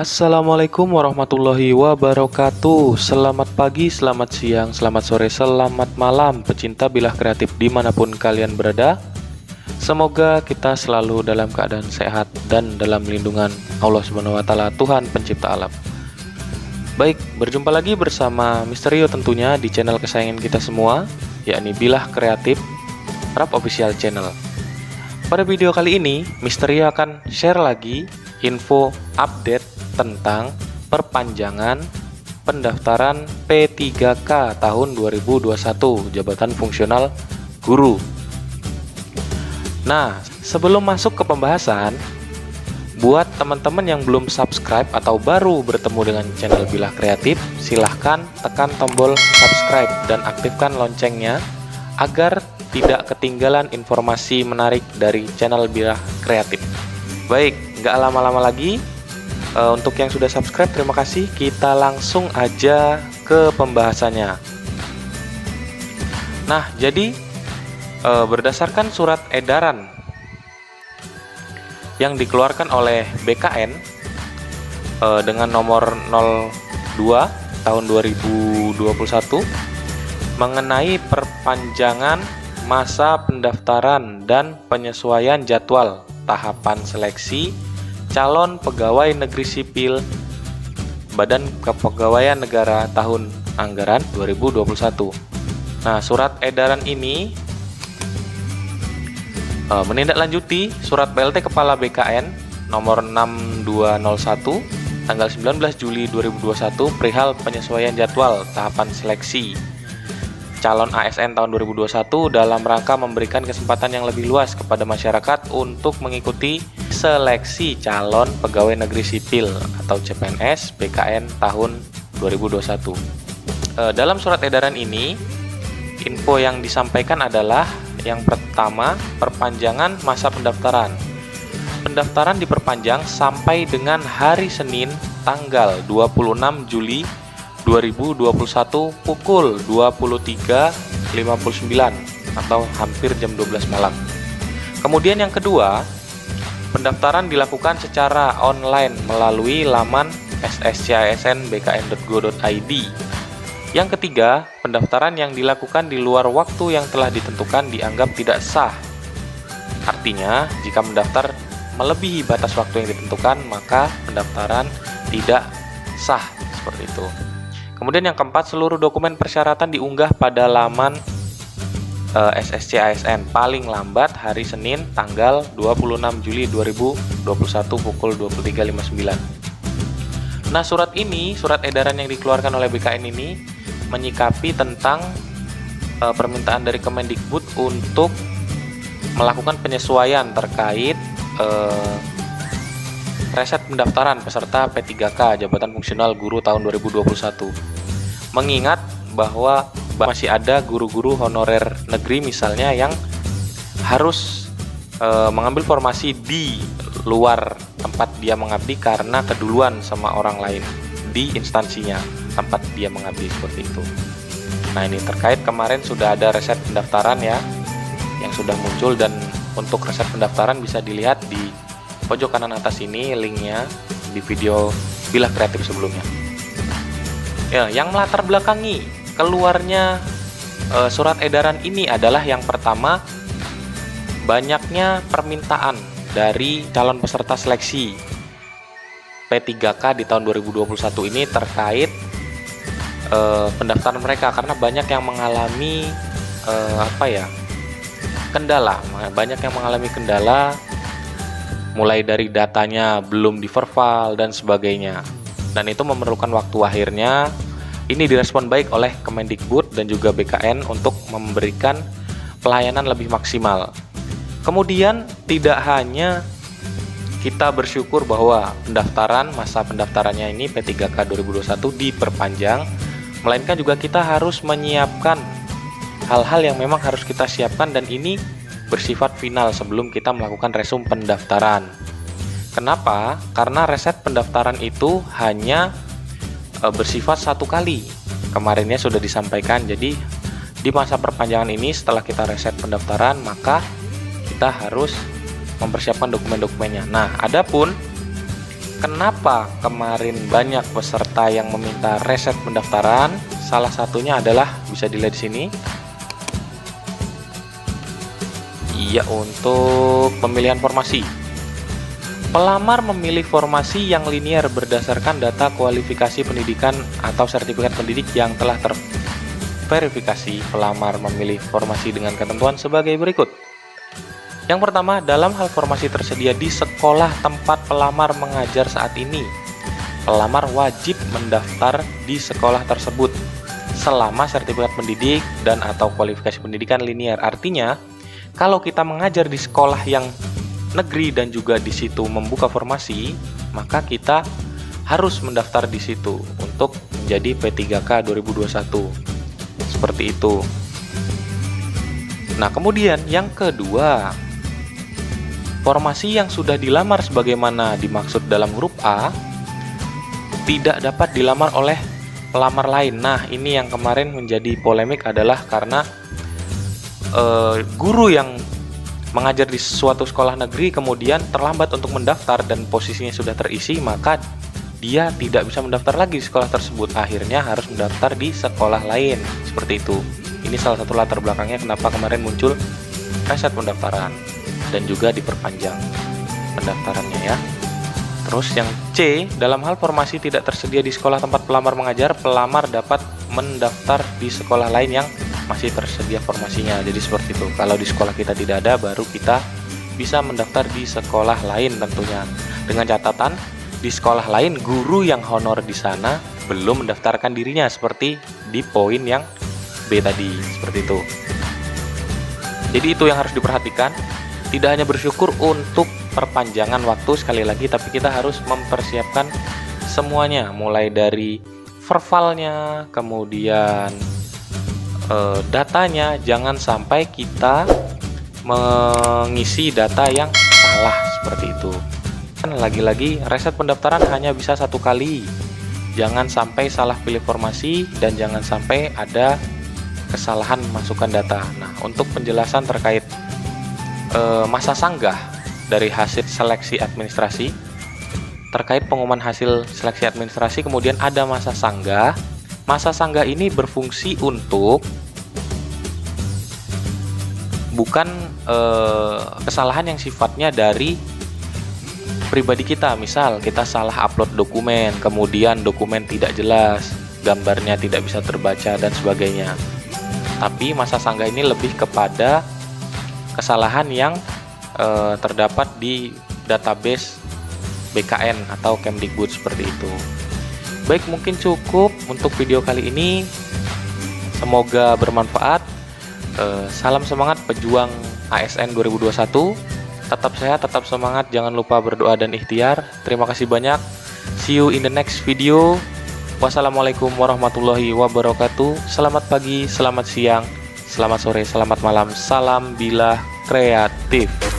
Assalamualaikum warahmatullahi wabarakatuh. Selamat pagi, selamat siang, selamat sore, selamat malam pecinta bilah kreatif dimanapun kalian berada. Semoga kita selalu dalam keadaan sehat dan dalam lindungan Allah Subhanahu wa Ta'ala, Tuhan pencipta alam. Baik, berjumpa lagi bersama Misterio tentunya di channel kesayangan kita semua, yakni Bilah Kreatif Rap Official Channel. Pada video kali ini, Misterio akan share lagi info update tentang perpanjangan pendaftaran P3K tahun 2021 Jabatan Fungsional Guru. Nah, sebelum masuk ke pembahasan, buat teman-teman yang belum subscribe atau baru bertemu dengan channel Bilah Kreatif, silahkan tekan tombol subscribe dan aktifkan loncengnya agar tidak ketinggalan informasi menarik dari channel Bilah Kreatif. Baik, nggak lama-lama lagi. Untuk yang sudah subscribe, terima kasih. Kita langsung aja ke pembahasannya. Nah, jadi berdasarkan surat edaran yang dikeluarkan oleh BKN dengan nomor 02 tahun 2021 mengenai perpanjangan masa pendaftaran dan penyesuaian jadwal tahapan seleksi calon pegawai negeri sipil Badan Kepegawaian Negara tahun anggaran 2021. Nah, surat edaran ini menindaklanjuti surat PLT Kepala BKN nomor 6201 tanggal 19 Juli 2021 perihal penyesuaian jadwal tahapan seleksi calon ASN tahun 2021 dalam rangka memberikan kesempatan yang lebih luas kepada masyarakat untuk mengikuti seleksi calon pegawai negeri sipil atau CPNS BKN tahun 2021. Dalam surat edaran ini, info yang disampaikan adalah yang pertama, perpanjangan masa pendaftaran. Pendaftaran diperpanjang sampai dengan hari Senin tanggal 26 Juli 2021 pukul 23.59 atau hampir jam 12 malam. Kemudian yang kedua, pendaftaran dilakukan secara online melalui laman sscisnbkn.go.id. Yang ketiga, pendaftaran yang dilakukan di luar waktu yang telah ditentukan dianggap tidak sah. Artinya, jika mendaftar melebihi batas waktu yang ditentukan, maka pendaftaran tidak sah, seperti itu. Kemudian yang keempat, seluruh dokumen persyaratan diunggah pada laman SSCASN paling lambat hari Senin tanggal 26 Juli 2021 pukul 23.59. Nah, surat edaran yang dikeluarkan oleh BKN ini menyikapi tentang permintaan dari Kemendikbud untuk melakukan penyesuaian terkait reset pendaftaran peserta P3K Jabatan Fungsional Guru tahun 2021. Mengingat bahwa masih ada guru-guru honorer negeri misalnya yang harus mengambil formasi di luar tempat dia mengabdi karena keduluan sama orang lain di instansinya tempat dia mengabdi, seperti itu. Nah, ini terkait kemarin sudah ada reset pendaftaran ya yang sudah muncul, dan untuk reset pendaftaran bisa dilihat di pojok kanan atas ini linknya di video Bilah Kreatif sebelumnya. Ya, yang melatar belakangi keluarnya surat edaran ini adalah yang pertama, banyaknya permintaan dari calon peserta seleksi P3K di tahun 2021 ini terkait pendaftaran mereka, karena banyak yang mengalami kendala, mulai dari datanya belum diverval dan sebagainya, dan itu memerlukan waktu. Akhirnya ini direspon baik oleh Kemendikbud dan juga BKN untuk memberikan pelayanan lebih maksimal. Kemudian tidak hanya kita bersyukur bahwa masa pendaftarannya ini P3K 2021 diperpanjang, melainkan juga kita harus menyiapkan hal-hal yang memang harus kita siapkan, dan ini bersifat final sebelum kita melakukan resum pendaftaran. Kenapa? Karena reset pendaftaran itu hanya bersifat satu kali. Kemarinnya sudah disampaikan, jadi di masa perpanjangan ini setelah kita reset pendaftaran, maka kita harus mempersiapkan dokumen-dokumennya. Nah, adapun kenapa kemarin banyak peserta yang meminta reset pendaftaran? Salah satunya adalah bisa dilihat di sini. Iya, untuk pemilihan formasi. Pelamar memilih formasi yang linear berdasarkan data kualifikasi pendidikan atau sertifikat pendidik yang telah terverifikasi. Pelamar memilih formasi dengan ketentuan sebagai berikut. Yang pertama, dalam hal formasi tersedia di sekolah tempat pelamar mengajar saat ini, pelamar wajib mendaftar di sekolah tersebut selama sertifikat pendidik dan atau kualifikasi pendidikan linear. Artinya, kalau kita mengajar di sekolah yang negeri dan juga di situ membuka formasi, maka kita harus mendaftar di situ untuk menjadi P3K 2021. Seperti itu. Nah, kemudian yang kedua, formasi yang sudah dilamar sebagaimana dimaksud dalam huruf A tidak dapat dilamar oleh pelamar lain. Nah, ini yang kemarin menjadi polemik adalah karena guru yang mengajar di suatu sekolah negeri kemudian terlambat untuk mendaftar dan posisinya sudah terisi, maka dia tidak bisa mendaftar lagi di sekolah tersebut. Akhirnya harus mendaftar di sekolah lain. Seperti itu. Ini salah satu latar belakangnya kenapa kemarin muncul reset pendaftaran dan juga diperpanjang pendaftarannya ya. Terus yang C, dalam hal formasi tidak tersedia di sekolah tempat pelamar mengajar, pelamar dapat mendaftar di sekolah lain yang masih tersedia formasinya. Jadi seperti itu. Kalau di sekolah kita tidak ada, baru kita bisa mendaftar di sekolah lain tentunya. Dengan catatan, di sekolah lain guru yang honor di sana belum mendaftarkan dirinya seperti di poin yang B tadi. Seperti itu. Jadi itu yang harus diperhatikan. Tidak hanya bersyukur untuk perpanjangan waktu sekali lagi, tapi kita harus mempersiapkan semuanya, mulai dari verbalnya, kemudian datanya. Jangan sampai kita mengisi data yang salah seperti itu. Dan lagi-lagi reset pendaftaran hanya bisa 1 kali. Jangan sampai salah pilih formasi dan jangan sampai ada kesalahan masukkan data. Nah, untuk penjelasan terkait masa sanggah dari hasil seleksi administrasi, terkait pengumuman hasil seleksi administrasi, kemudian ada masa sanggah. Masa sanggah ini berfungsi untuk bukan kesalahan yang sifatnya dari pribadi kita. Misal kita salah upload dokumen, kemudian dokumen tidak jelas, gambarnya tidak bisa terbaca dan sebagainya. Tapi masa sanggah ini lebih kepada kesalahan yang terdapat di database BKN atau Kemdikbud seperti itu. Baik, mungkin cukup untuk video kali ini. Semoga bermanfaat. Salam semangat pejuang ASN 2021. Tetap sehat, tetap semangat. Jangan lupa berdoa dan ikhtiar. Terima kasih banyak. See you in the next video. Wassalamualaikum warahmatullahi wabarakatuh. Selamat pagi, selamat siang, selamat sore, selamat malam. Salam Bilah Kreatif.